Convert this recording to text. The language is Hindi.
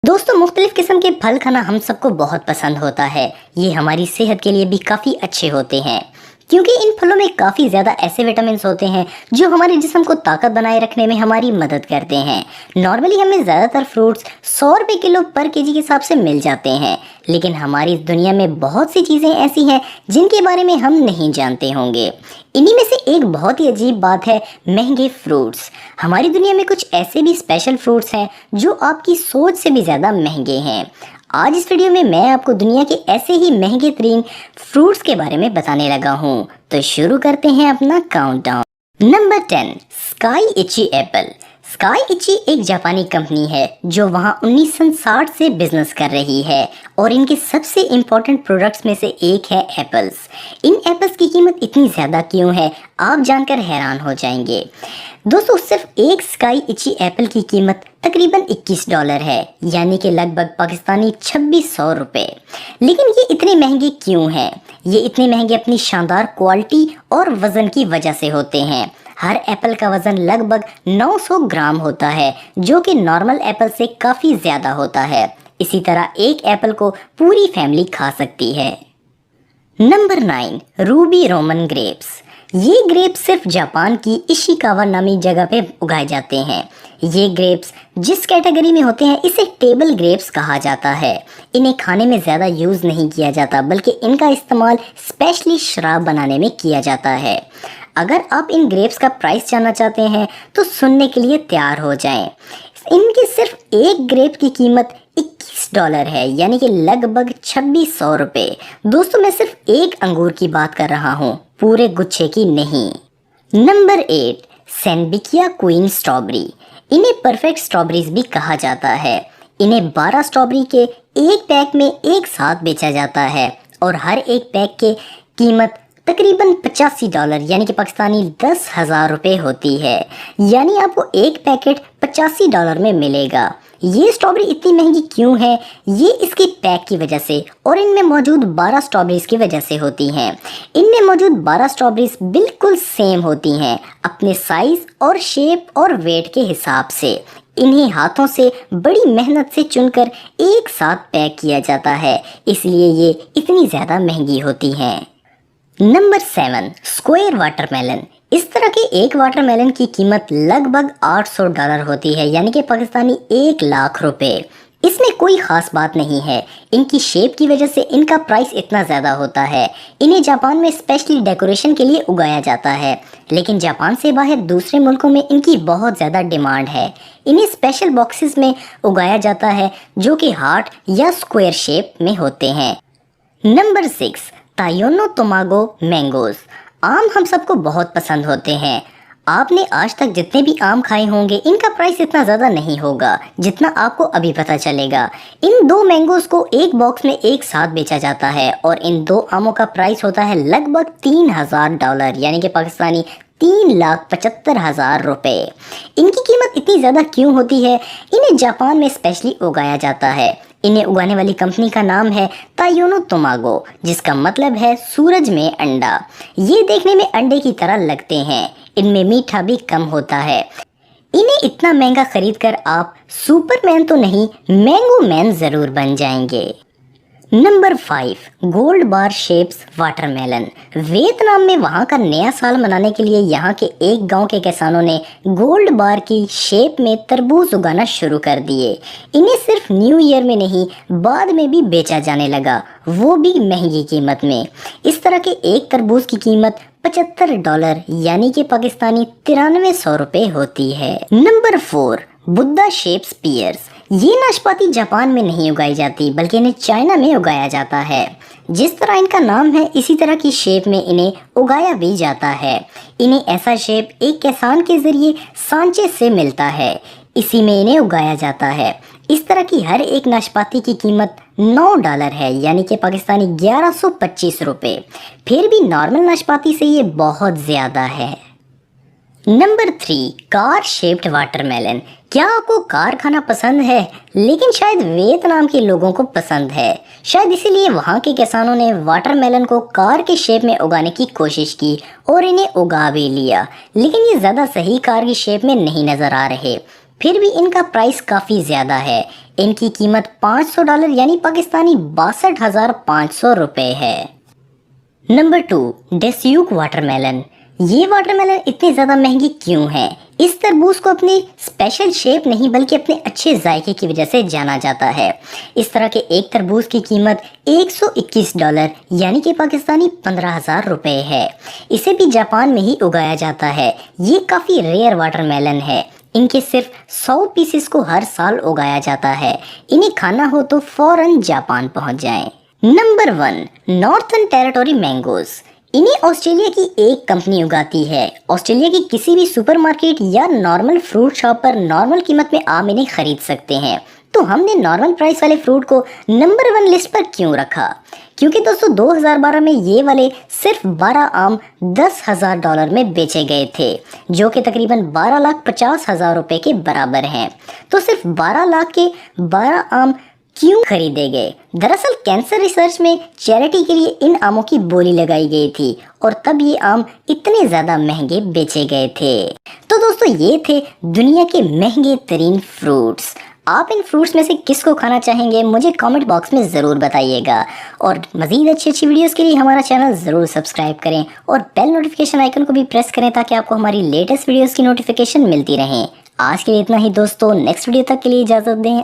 दोस्तों, मुख्तलिफ किस्म के फल खाना हम सबको बहुत पसंद होता है। ये हमारी सेहत के लिए भी काफ़ी अच्छे होते हैं क्योंकि इन फलों में काफ़ी ज़्यादा ऐसे विटामिन होते हैं जो हमारे जिस्म को ताकत बनाए रखने में हमारी मदद करते हैं। नॉर्मली हमें ज़्यादातर फ्रूट्स 100 रुपये किलो पर केजी के हिसाब से मिल जाते हैं, लेकिन हमारी इस दुनिया में बहुत सी चीज़ें ऐसी हैं जिनके बारे में हम नहीं जानते होंगे। इन्हीं में से एक बहुत ही अजीब बात है महंगे फ्रूट्स। हमारी दुनिया में कुछ ऐसे भी स्पेशल फ्रूट्स हैं जो आपकी सोच से भी ज़्यादा महंगे हैं। आज इस वीडियो में मैं आपको दुनिया के ऐसे ही महंगे तरीन फ्रूट्स के बारे में बताने लगा हूँ। तो शुरू करते हैं अपना countdown. Number 10, Sekai Ichi apple. Sekai Ichi एक जापानी कंपनी है जो वहाँ 1960 से बिजनेस कर रही है और इनके सबसे इम्पोर्टेंट प्रोडक्ट्स में से एक है एप्पल्स। इन एप्पल्स की कीमत इतनी ज़्यादा क्यों है, आप जानकर हैरान हो जाएंगे। दोस्तों, सिर्फ एक स्काई इची एप्पल की कीमत तकरीबन $21 है, यानी कि लगभग पाकिस्तानी 2600 रुपये। लेकिन ये इतने महंगे क्यों हैं? ये इतने महंगे अपनी शानदार क्वालिटी और वज़न की वजह से होते हैं। हर एप्पल का वज़न लगभग 900 ग्राम होता है, जो कि नॉर्मल एप्पल से काफ़ी ज़्यादा होता है। इसी तरह एक एप्पल को पूरी फैमिली खा सकती है। Number 9, Ruby Roman grapes. ये ग्रेप्स सिर्फ जापान की इशिकावा नामी जगह पे उगाए जाते हैं। ये ग्रेप्स जिस कैटेगरी में होते हैं इसे टेबल ग्रेप्स कहा जाता है। इन्हें खाने में ज़्यादा यूज़ नहीं किया जाता, बल्कि इनका इस्तेमाल स्पेशली शराब बनाने में किया जाता है। अगर आप इन ग्रेप्स का प्राइस जानना चाहते हैं तो सुनने के लिए तैयार हो जाएं। इनकी सिर्फ एक ग्रेप की कीमत $21 है, यानी कि लगभग 2600 रुपये। दोस्तों, मैं सिर्फ एक अंगूर की बात कर रहा हूँ, पूरे गुच्छे की नहीं। Number 8, Sembikiya queen strawberry. इन्हें परफेक्ट स्ट्रॉबेरीज भी कहा जाता है। इन्हें 12 स्ट्रॉबेरी के एक पैक में एक साथ बेचा जाता है और हर एक पैक की कीमत तकरीबन $85, यानी कि पाकिस्तानी 10,000 रुपये होती है। यानी आपको एक पैकेट $85 में मिलेगा। ये स्ट्रॉबेरी इतनी महंगी क्यों है? ये इसके पैक की वजह से और इनमें मौजूद 12 स्ट्रॉबेरीज की वजह से होती हैं। इनमें मौजूद 12 स्ट्रॉबेरीज बिल्कुल सेम होती हैं अपने साइज और शेप और वेट के हिसाब से। इन्हें हाथों से बड़ी मेहनत से चुनकर एक साथ पैक किया जाता है, इसलिए ये इतनी ज़्यादा महंगी होती हैं। Number 7, square watermelon. इस तरह के एक वाटरमेलन की कीमत लगभग $800 होती है, यानी कि पाकिस्तानी 1 लाख रुपए। इसमें कोई ख़ास बात नहीं है, इनकी शेप की वजह से इनका प्राइस इतना ज़्यादा होता है। इन्हें जापान में स्पेशली डेकोरेशन के लिए उगाया जाता है, लेकिन जापान से बाहर दूसरे मुल्कों में इनकी बहुत ज़्यादा डिमांड है। इन्हें स्पेशल बॉक्सेस में उगाया जाता है जो कि हार्ट या स्क्वायर शेप में होते हैं। Number 6, Taiyo no Tamago mangoes. आम हम सबको बहुत पसंद होते हैं। आपने आज तक जितने भी आम खाए होंगे इनका प्राइस इतना ज़्यादा नहीं होगा जितना आपको अभी पता चलेगा। इन 2 मैंगोज को एक बॉक्स में एक साथ बेचा जाता है और इन 2 आमों का प्राइस होता है लगभग $3000, यानी कि पाकिस्तानी 3,75,000 रुपये। इनकी कीमत इतनी ज़्यादा क्यों होती है? इन्हें जापान में स्पेशली उगाया जाता है। इन्हें उगाने वाली कंपनी का नाम है तायोनो तोमागो, जिसका मतलब है सूरज में अंडा। ये देखने में अंडे की तरह लगते हैं। इनमें मीठा भी कम होता है। इन्हें इतना महंगा खरीदकर आप सुपरमैन तो नहीं, मैंगो मैन ज़रूर बन जाएंगे। नंबर 5, गोल्ड बार शेप्स वाटरमेलन। वियतनाम में वहाँ का नया साल मनाने के लिए यहाँ के एक गांव के किसानों ने गोल्ड बार की शेप में तरबूज उगाना शुरू कर दिए। इन्हें सिर्फ न्यू ईयर में नहीं, बाद में भी बेचा जाने लगा, वो भी महंगी कीमत में। इस तरह के एक तरबूज की कीमत $75, यानी कि पाकिस्तानी 9300 रुपये होती है। Number 4, Buddha shapes pears. ये नाशपाती जापान में नहीं उगाई जाती, बल्कि इन्हें चाइना में उगाया जाता है। जिस तरह इनका नाम है इसी तरह की शेप में इन्हें उगाया भी जाता है। इन्हें ऐसा शेप एक किसान के ज़रिए सांचे से मिलता है, इसी में इन्हें उगाया जाता है। इस तरह की हर एक नाशपाती की कीमत $9 है, यानी कि पाकिस्तानी 1125 रुपये। फिर भी नॉर्मल नाशपाती से ये बहुत ज़्यादा है। Number 3, car shaped watermelon. क्या आपको कार खाना पसंद है? लेकिन शायद वियतनाम के लोगों को पसंद है। शायद इसीलिए वहाँ के किसानों ने वाटरमेलन को कार के शेप में उगाने की कोशिश की और इन्हें उगा भी लिया, लेकिन ये ज़्यादा सही कार की शेप में नहीं नज़र आ रहे। फिर भी इनका प्राइस काफ़ी ज़्यादा है। इनकी कीमत $500 यानी पाकिस्तानी 62,500 रुपये है। Number 2, Densuke watermelon. ये वाटरमेलन इतने ज़्यादा महंगी क्यों है? इस तरबूज को अपनी स्पेशल शेप नहीं बल्कि अपने अच्छे जायके की वजह से जाना जाता है। इस तरह के एक तरबूज की कीमत $121 यानी कि पाकिस्तानी 15,000 रुपये है। इसे भी जापान में ही उगाया जाता है। ये काफ़ी रेयर वाटरमेलन है। इनके सिर्फ 100 पीसेस को हर साल उगाया जाता है। इन्हें खाना हो तो फौरन जापान पहुंच जाएं। Number 1, northern territory mangoes. इन्हें ऑस्ट्रेलिया की एक कंपनी उगाती है। ऑस्ट्रेलिया की किसी भी सुपरमार्केट या नॉर्मल फ्रूट शॉप पर नॉर्मल कीमत में आम इन्हें खरीद सकते हैं। तो हमने नॉर्मल प्राइस वाले फ्रूट को नंबर 1 लिस्ट पर क्यों रखा? क्योंकि दोस्तों 2012 में ये वाले सिर्फ 12 आम $10,000 में बेचे गए थे, जो कि तकरीबन 12,50,000 रुपये के बराबर हैं। तो सिर्फ 12 लाख के 12 आम क्यों खरीदे गए? दरअसल कैंसर रिसर्च में चैरिटी के लिए इन आमों की बोली लगाई गई थी और तब ये आम इतने ज़्यादा महंगे बेचे गए थे। तो दोस्तों ये थे दुनिया के महंगे तरीन फ्रूट्स। आप इन फ्रूट्स में से किसको खाना चाहेंगे मुझे कमेंट बॉक्स में ज़रूर बताइएगा। और मज़ीद अच्छी वीडियोस के लिए हमारा चैनल ज़रूर सब्सक्राइब करें और बेल नोटिफिकेशन आइकन को भी प्रेस करें ताकि आपको हमारी लेटेस्ट वीडियोस की नोटिफिकेशन मिलती रहे। आज के लिए इतना ही दोस्तों, नेक्स्ट वीडियो तक के लिए इजाज़त दें।